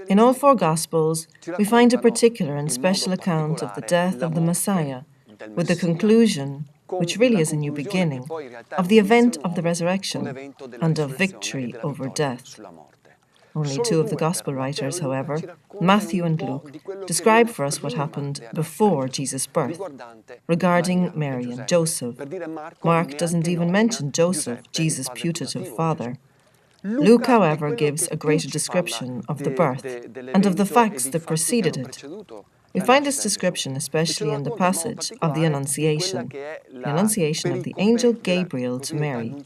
In all four Gospels, we find a particular and special account of the death of the Messiah, with the conclusion, which really is a new beginning, of the event of the resurrection and of victory over death. Only two of the Gospel writers, however, Matthew and Luke, describe for us what happened before Jesus' birth, regarding Mary and Joseph. Mark doesn't even mention Joseph, Jesus' putative father. Luke, however, gives a greater description of the birth and of the facts that preceded it. We find this description especially in the passage of the Annunciation of the angel Gabriel to Mary.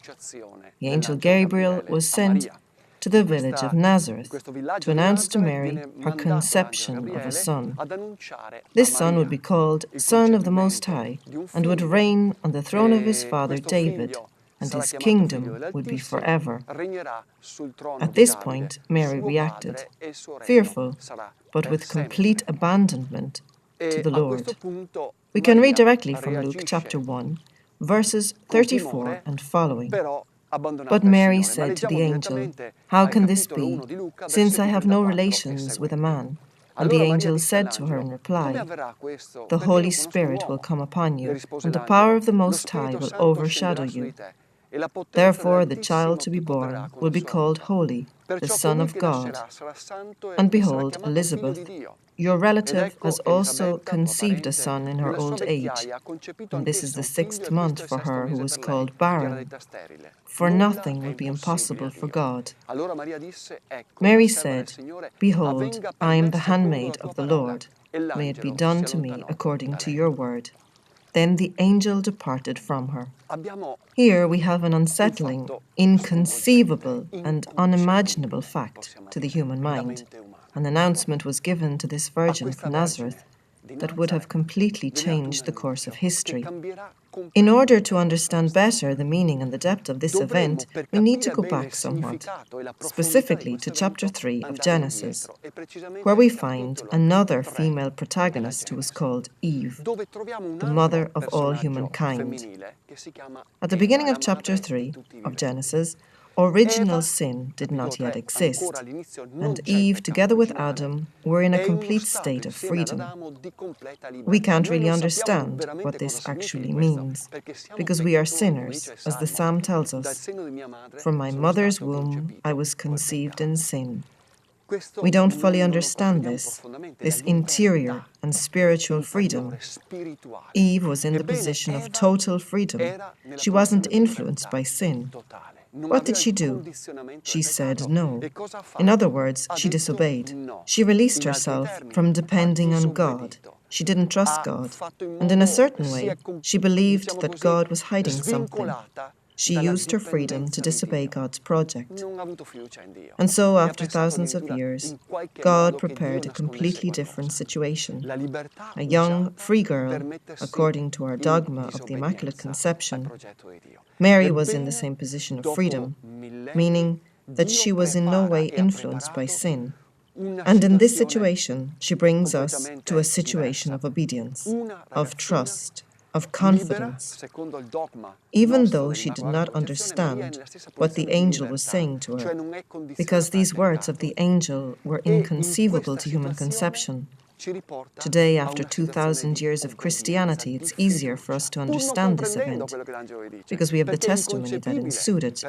The angel Gabriel was sent to the village of Nazareth to announce to Mary her conception of a son. This son would be called Son of the Most High and would reign on the throne of his father David, and his kingdom would be forever. At this point, Mary reacted, fearful, but with complete abandonment to the Lord. We can read directly from Luke chapter 1, verses 34 and following. But Mary said to the angel, "How can this be, since I have no relations with a man?" And the angel said to her in reply, "The Holy Spirit will come upon you, and the power of the Most High will overshadow you. Therefore the child to be born will be called Holy, the Son of God. And behold, Elizabeth, your relative, has also conceived a son in her old age, and this is the 6th month for her who was called barren. For nothing will be impossible for God." Mary said, "Behold, I am the handmaid of the Lord. May it be done to me according to your word." Then the angel departed from her. Here we have an unsettling, inconceivable, and unimaginable fact to the human mind. An announcement was given to this virgin from Nazareth that would have completely changed the course of history. In order to understand better the meaning and the depth of this event, we need to go back somewhat, specifically to chapter 3 of Genesis, where we find another female protagonist who was called Eve, the mother of all humankind. At the beginning of chapter 3 of Genesis, original sin did not yet exist, and Eve, together with Adam, were in a complete state of freedom. We can't really understand what this actually means, because we are sinners, as the Psalm tells us. "From my mother's womb I was conceived in sin." We don't fully understand this interior and spiritual freedom. Eve was in the position of total freedom. She wasn't influenced by sin. What did she do? She said no. In other words, she disobeyed. She released herself from depending on God. She didn't trust God, and in a certain way, she believed that God was hiding something. She used her freedom to disobey God's project. And so, after thousands of years, God prepared a completely different situation. A young, free girl, according to our dogma of the Immaculate Conception. Mary was in the same position of freedom, meaning that she was in no way influenced by sin. And in this situation, she brings us to a situation of obedience, of trust, of confidence, even though she did not understand what the angel was saying to her, because these words of the angel were inconceivable to human conception. Today, after 2,000 years of Christianity, it's easier for us to understand this event, because we have the testimony that ensued it.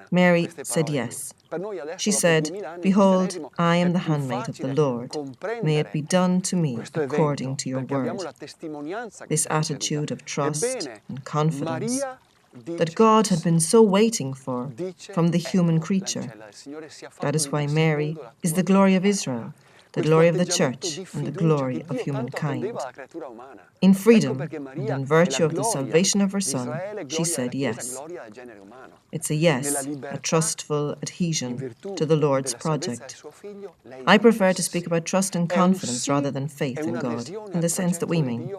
Mary said yes. She said, "Behold, I am the handmaid of the Lord. May it be done to me according to your word." This attitude of trust and confidence that God had been so waiting for from the human creature. That is why Mary is the glory of Israel, the glory of the Church, and the glory of humankind. In freedom and in virtue of the salvation of her Son, she said yes. It's a yes, a trustful adhesion to the Lord's project. I prefer to speak about trust and confidence rather than faith in God, in the sense that we mean.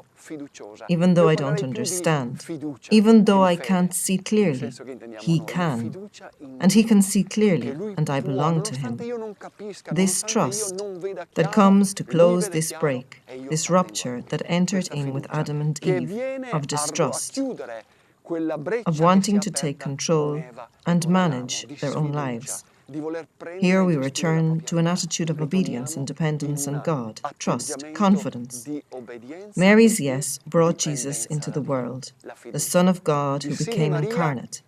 Even though I don't understand, even though I can't see clearly, He can. And He can see clearly, and I belong to Him. This trust that comes to close this break, this rupture that entered in with Adam and Eve, of distrust, of wanting to take control and manage their own lives. Here we return to an attitude of obedience and dependence on God, trust, confidence. Mary's yes brought Jesus into the world, the Son of God who became incarnate.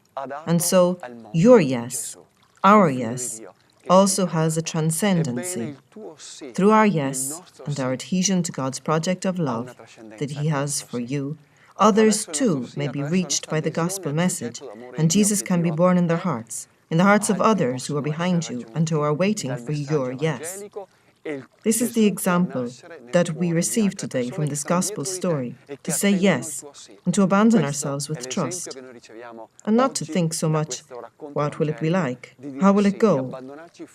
And so, your yes, our yes, also has a transcendency. Through our yes and our adhesion to God's project of love that He has for you, others too may be reached by the gospel message, and Jesus can be born in their hearts, in the hearts of others who are behind you and who are waiting for your yes. This is the example that we receive today from this gospel story, to say yes and to abandon ourselves with trust, and not to think so much, what will it be like? How will it go?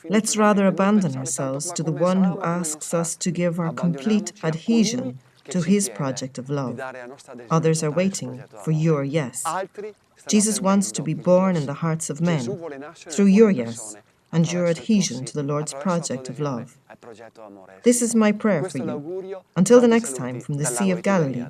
Let's rather abandon ourselves to the one who asks us to give our complete adhesion to His project of love. Others are waiting for your yes. Jesus wants to be born in the hearts of men through your yes and your adhesion to the Lord's project of love. This is my prayer for you. Until the next time from the Sea of Galilee.